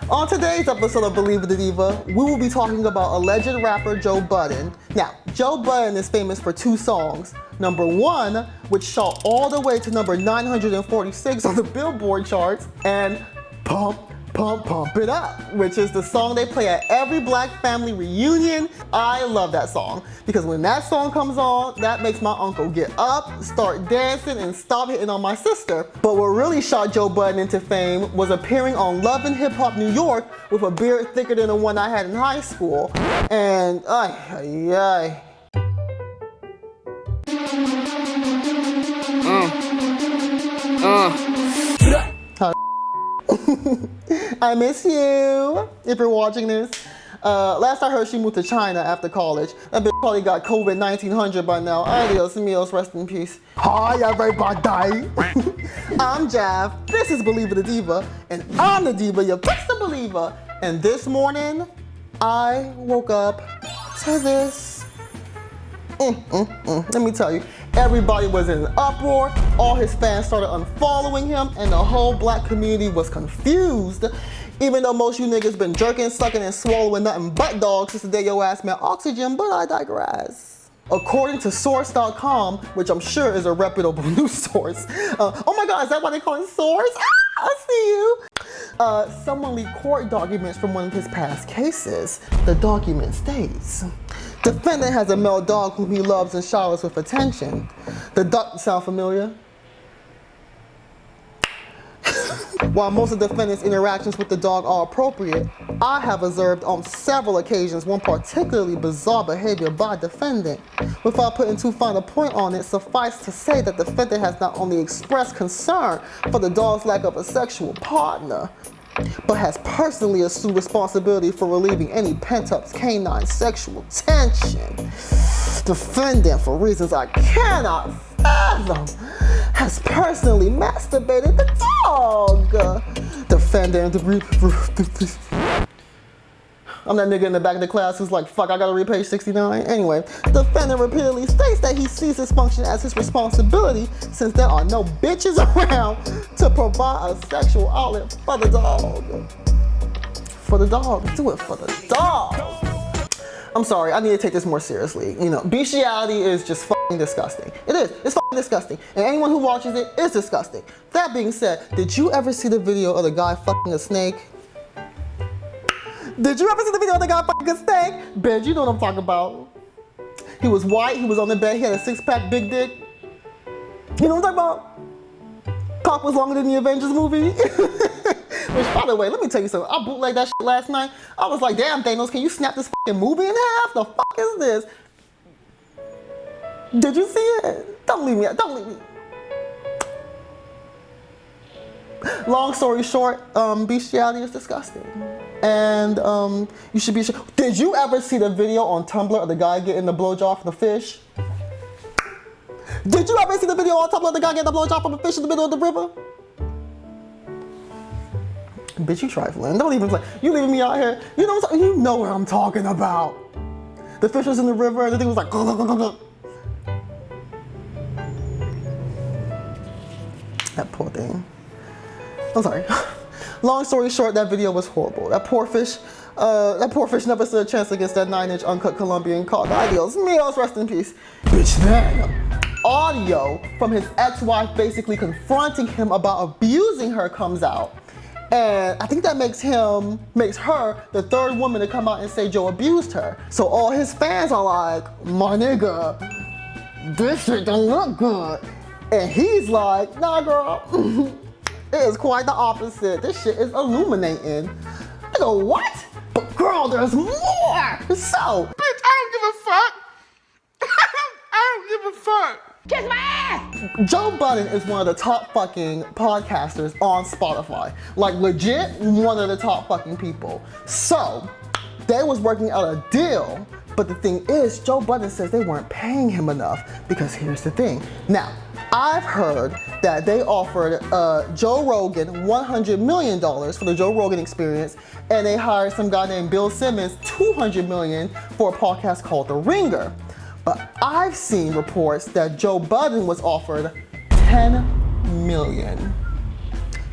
On today's episode of Believe It the Diva, we will be talking about alleged rapper Joe Budden. Now, Joe Budden is famous for two songs. Number one, which shot all the way to number 946 on the Billboard charts, and Pump It Up, which is the song they play at every black family reunion. I love that song because when that song comes on, that makes my uncle get up, start dancing, and stop hitting on my sister. But what really shot Joe Budden into fame was appearing on Love and Hip Hop New York with a beard thicker than the one I had in high school. And I miss you, if you're watching this. Last I heard, she moved to China after college. That bitch probably got COVID 1900 by now. Adios, amigos, rest in peace. Hi, everybody. I'm Jav. This is Believe It the Diva, and I'm the diva you fix the believer. And this morning, I woke up to this. Let me tell you, everybody was in an uproar. All his fans started unfollowing him, and the whole black community was confused. Even though most of you niggas been jerking, sucking, and swallowing nothing but dogs since the day your ass met oxygen, but I digress. According to source.com, which I'm sure is a reputable news source. Oh my God, is that why they call it Source? I see you. Someone leaked court documents from one of his past cases. The document states, defendant has a male dog whom he loves and showers with attention. The dog, sound familiar? While most of the defendant's interactions with the dog are appropriate, I have observed on several occasions one particularly bizarre behavior by defendant. Without putting too fine a point on it, suffice to say that the defendant has not only expressed concern for the dog's lack of a sexual partner, but has personally assumed responsibility for relieving any pent-up canine sexual tension. Defendant, for reasons I cannot fathom, has personally masturbated the dog. Defendant, I'm that nigga in the back of the class who's like, fuck, I gotta read page 69. Anyway, defendant repeatedly states that he sees this function as his responsibility since there are no bitches around to provide a sexual outlet for the dog. For the dog, do it for the dog. I'm sorry, I need to take this more seriously. You know, bestiality is just fucking disgusting. It is, it's fucking disgusting. And anyone who watches it is disgusting. That being said, did you ever see the video of the guy fucking a snake? Did you ever see the video of the guy fucking a snake? Bitch, you know what I'm talking about. He was white, he was on the bed, he had a six-pack big dick. You know what I'm talking about? Cock was longer than the Avengers movie. Which, by the way, let me tell you something. I bootlegged that shit last night. I was like, damn, Thanos, can you snap this fucking movie in half? The fuck is this? Did you see it? Don't leave me out. Don't leave me. Long story short, bestiality is disgusting. And you should be sure. Did you ever see the video on Tumblr of the guy getting the blowjob from the fish? Did you ever see the video on Tumblr of the guy getting the blowjob from a fish in the middle of the river? Bitch, you trifling. Don't even play. You leaving me out here. You know what I'm You know what I'm talking about. The fish was in the river and the thing was like, that poor thing. I'm sorry. Long story short, that video was horrible. That poor fish never stood a chance against that 9-inch uncut Colombian called Adios Mios, rest in peace. Bitch, then audio from his ex-wife basically confronting him about abusing her comes out. And I think that makes her the third woman to come out and say Joe abused her. So all his fans are like, my nigga, this shit don't look good. And he's like, nah girl, it is quite the opposite. This shit is illuminating. I go, what? But girl, there's more. So, bitch, I don't give a fuck. I don't give a fuck. Kiss my ass! Joe Budden is one of the top fucking podcasters on Spotify. Like legit, one of the top fucking people. So, they was working out a deal, but the thing is, Joe Budden says they weren't paying him enough because here's the thing. Now, I've heard that they offered Joe Rogan $100 million for the Joe Rogan Experience, and they hired some guy named Bill Simmons $200 million for a podcast called The Ringer. But I've seen reports that Joe Budden was offered $10 million.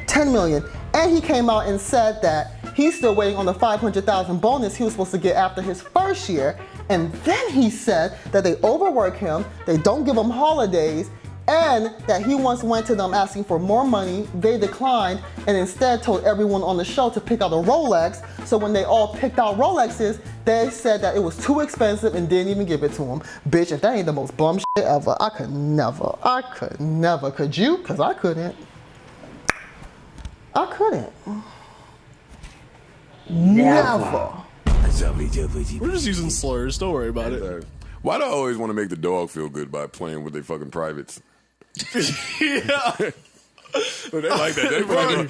$10 million. And he came out and said that he's still waiting on the $500,000 bonus he was supposed to get after his first year. And then he said that they overwork him, they don't give him holidays, and that he once went to them asking for more money, they declined, and instead told everyone on the show to pick out a Rolex. So when they all picked out Rolexes, they said that it was too expensive and didn't even give it to him. Bitch, if that ain't the most bum shit ever, I could never. Could you? Cause I couldn't. Never. We're just using slurs, don't worry about it. Why do I always want to make the dog feel good by playing with their fucking privates? Yeah. They like that.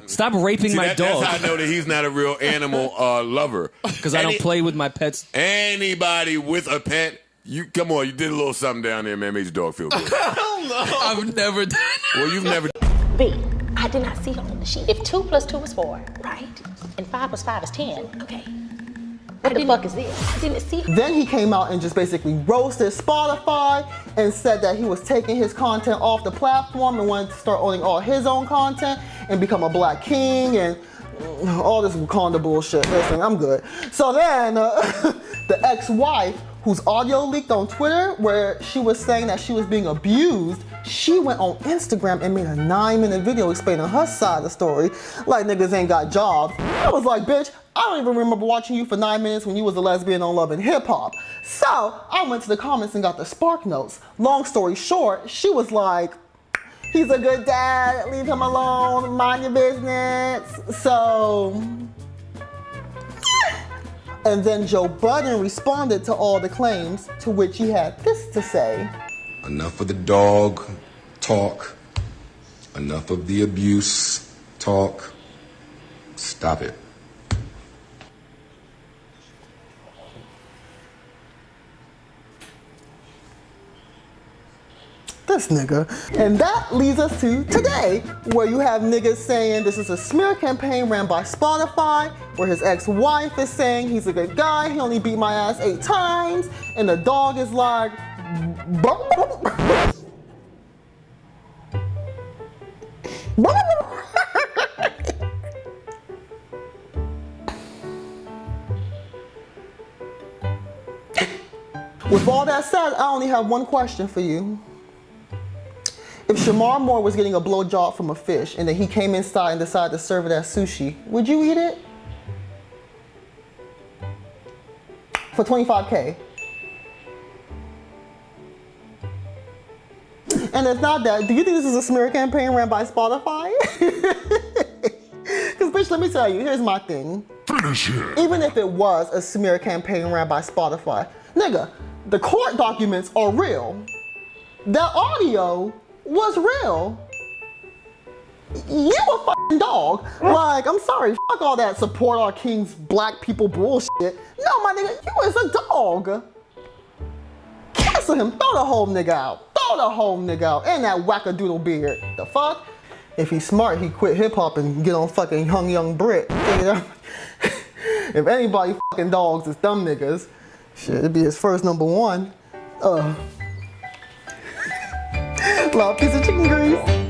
Stop raping my dog. That's how I know that he's not a real animal lover. Because I don't play with my pets. Anybody with a pet, you did a little something down there, man, made your dog feel good. Hell no. I've never done that. Well, you've never. B, I did not see her on the sheet. If 2 + 2 is 4, right? And 5 + 5 is 10, okay. What the fuck is this? I didn't see her. Then he came out and just basically roasted Spotify and said that he was taking his content off the platform and wanted to start owning all his own content and become a black king and all this Wakanda bullshit. Listen, I'm good. So then the ex-wife, whose audio leaked on Twitter where she was saying that she was being abused, she went on Instagram and made a 9-minute video explaining her side of the story, like niggas ain't got jobs. I was like, bitch, I don't even remember watching you for 9 minutes when you was a lesbian on Love and Hip Hop. So I went to the comments and got the spark notes. Long story short, she was like, he's a good dad, leave him alone, mind your business. So, and then Joe Budden responded to all the claims, to which he had this to say. Enough of the dog talk. Enough of the abuse talk. Stop it. This nigga. And that leads us to today, where you have niggas saying this is a smear campaign ran by Spotify, where his ex-wife is saying he's a good guy, he only beat my ass 8 times, and the dog is like, With all that said, I only have one question for you. If Shamar Moore was getting a blowjob from a fish and then he came inside and decided to serve it as sushi, would you eat it? For $25K. And if not that, do you think this is a smear campaign ran by Spotify? Because bitch, let me tell you, here's my thing. Finish him. Even if it was a smear campaign ran by Spotify, nigga, the court documents are real. That audio was real. You a fucking dog. Like, I'm sorry, fuck all that support our king's black people bullshit. No, my nigga, you is a dog. Cancel him, throw the whole nigga out. Throw the whole nigga out. And that wackadoodle beard. The fuck? If he's smart, he quit hip hop and get on fucking Young Brit. You know? If anybody fucking dogs is dumb niggas, shit, it'd be his first #1. Love, piece of chicken grease.